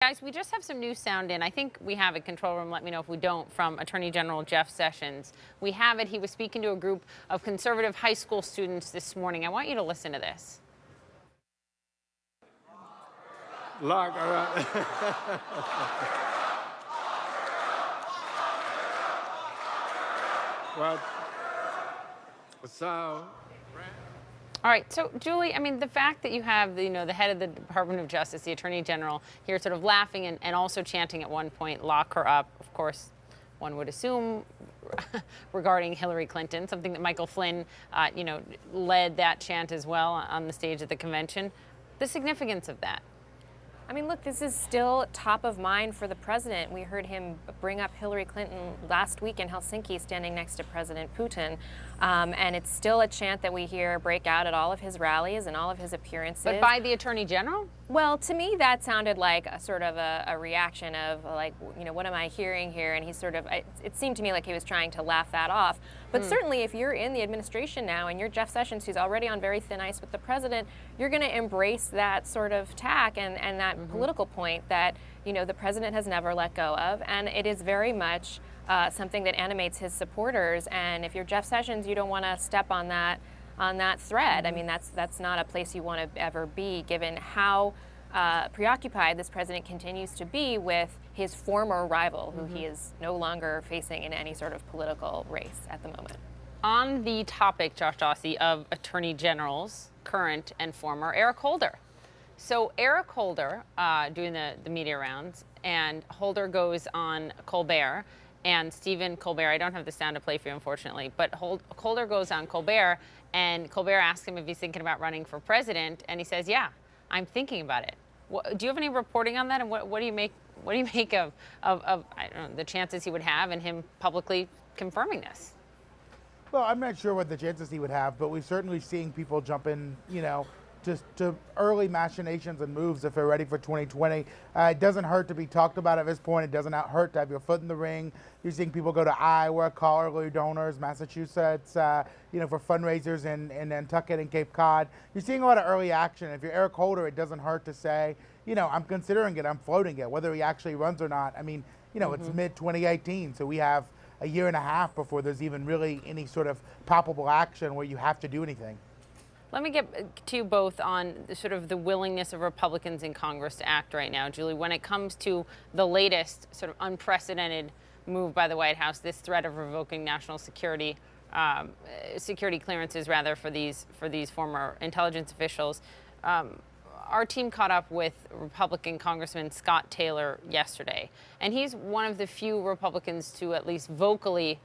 Guys, we just have some new sound in. I think we have it, control room. Let me know if we don't, from Attorney General Jeff Sessions. We have it. He was speaking to a group of conservative high school students this morning. I want you to listen to this. Lock, all right. Well, so. All right, so Julie, I mean, the fact that you have, the head of the Department of Justice, the Attorney General, here sort of laughing and also chanting at one point, lock her up, of course, one would assume regarding Hillary Clinton, something that Michael Flynn, led that chant as well on the stage at the convention. The significance of that. I mean, look, this is still top of mind for the president. We heard him bring up Hillary Clinton last week in Helsinki, standing next to President Putin. And it's still a chant that we hear break out at all of his rallies and all of his appearances. But by the Attorney General? Well, to me, that sounded like a sort of a reaction of like, what am I hearing here? And he sort of, it seemed to me like he was trying to laugh that off. But certainly if you're in the administration now and you're Jeff Sessions, who's already on very thin ice with the president, you're going to embrace that sort of tack and that political point that, the president has never let go of. And it is very much something that animates his supporters. And if you're Jeff Sessions, you don't want to step on that thread. I mean, that's not a place you want to ever be, given how preoccupied this president continues to be with his former rival, who he is no longer facing in any sort of political race at the moment. On the topic, Josh Dawsey, of attorney generals, current and former, Eric Holder. So Eric Holder doing the media rounds, and Holder goes on Colbert, and Stephen Colbert, I don't have the sound to play for you, unfortunately, but Holder goes on Colbert, and Colbert asks him if he's thinking about running for president, and he says, yeah, I'm thinking about it. Do you have any reporting on that, and what do you make of I don't know, the chances he would have and him publicly confirming this? Well, I'm not sure what the chances he would have, but we've certainly seen people jump in, just to early machinations and moves if they're ready for 2020. It doesn't hurt to be talked about at this point. It doesn't hurt to have your foot in the ring. You're seeing people go to Iowa, call early donors, Massachusetts, for fundraisers in Nantucket and Cape Cod. You're seeing a lot of early action. If you're Eric Holder, it doesn't hurt to say, I'm considering it, I'm floating it, whether he actually runs or not. I mean, it's mid-2018, so we have a year and a half before there's even really any sort of palpable action where you have to do anything. Let me get to you both on sort of the willingness of Republicans in Congress to act right now. Julie, when it comes to the latest sort of unprecedented move by the White House, this threat of revoking national security clearances, rather, for these former intelligence officials, our team caught up with Republican Congressman Scott Taylor yesterday, and he's one of the few Republicans to at least vocally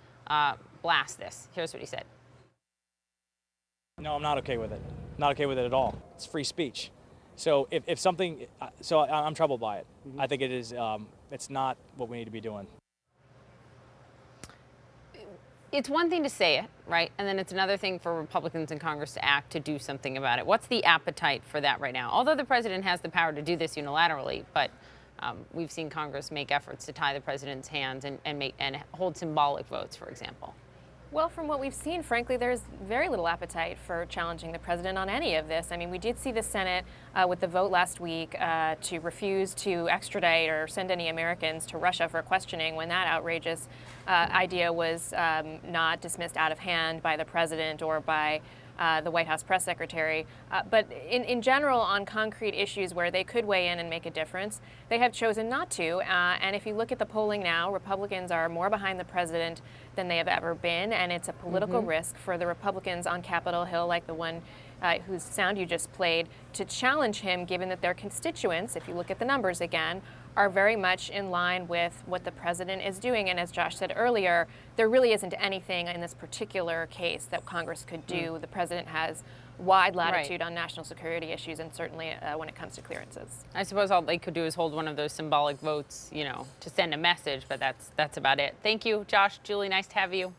blast this. Here's what he said. No, I'm not okay with it. Not okay with it at all. It's free speech. So if something, so I'm troubled by it. I think it is, it's not what we need to be doing. It's one thing to say it, right? And then it's another thing for Republicans in Congress to act, to do something about it. What's the appetite for that right now? Although the president has the power to do this unilaterally, but we've seen Congress make efforts to tie the president's hands and hold symbolic votes, for example. Well, from what we've seen, frankly, there's very little appetite for challenging the president on any of this. I mean, we did see the Senate with the vote last week to refuse to extradite or send any Americans to Russia for questioning when that outrageous idea was not dismissed out of hand by the president or by the White House press secretary. But in general, on concrete issues where they could weigh in and make a difference, they have chosen not to. And if you look at the polling now, Republicans are more behind the president than they have ever been, and it's a political risk for the Republicans on Capitol Hill, like the one whose sound you just played, to challenge him, given that their constituents, if you look at the numbers again, are very much in line with what the president is doing. And as Josh said earlier, there really isn't anything in this particular case that Congress could do. The president has wide latitude on national security issues, and certainly when it comes to clearances. I suppose all they could do is hold one of those symbolic votes, to send a message, but that's about it. Thank you, Josh, Julie, nice to have you.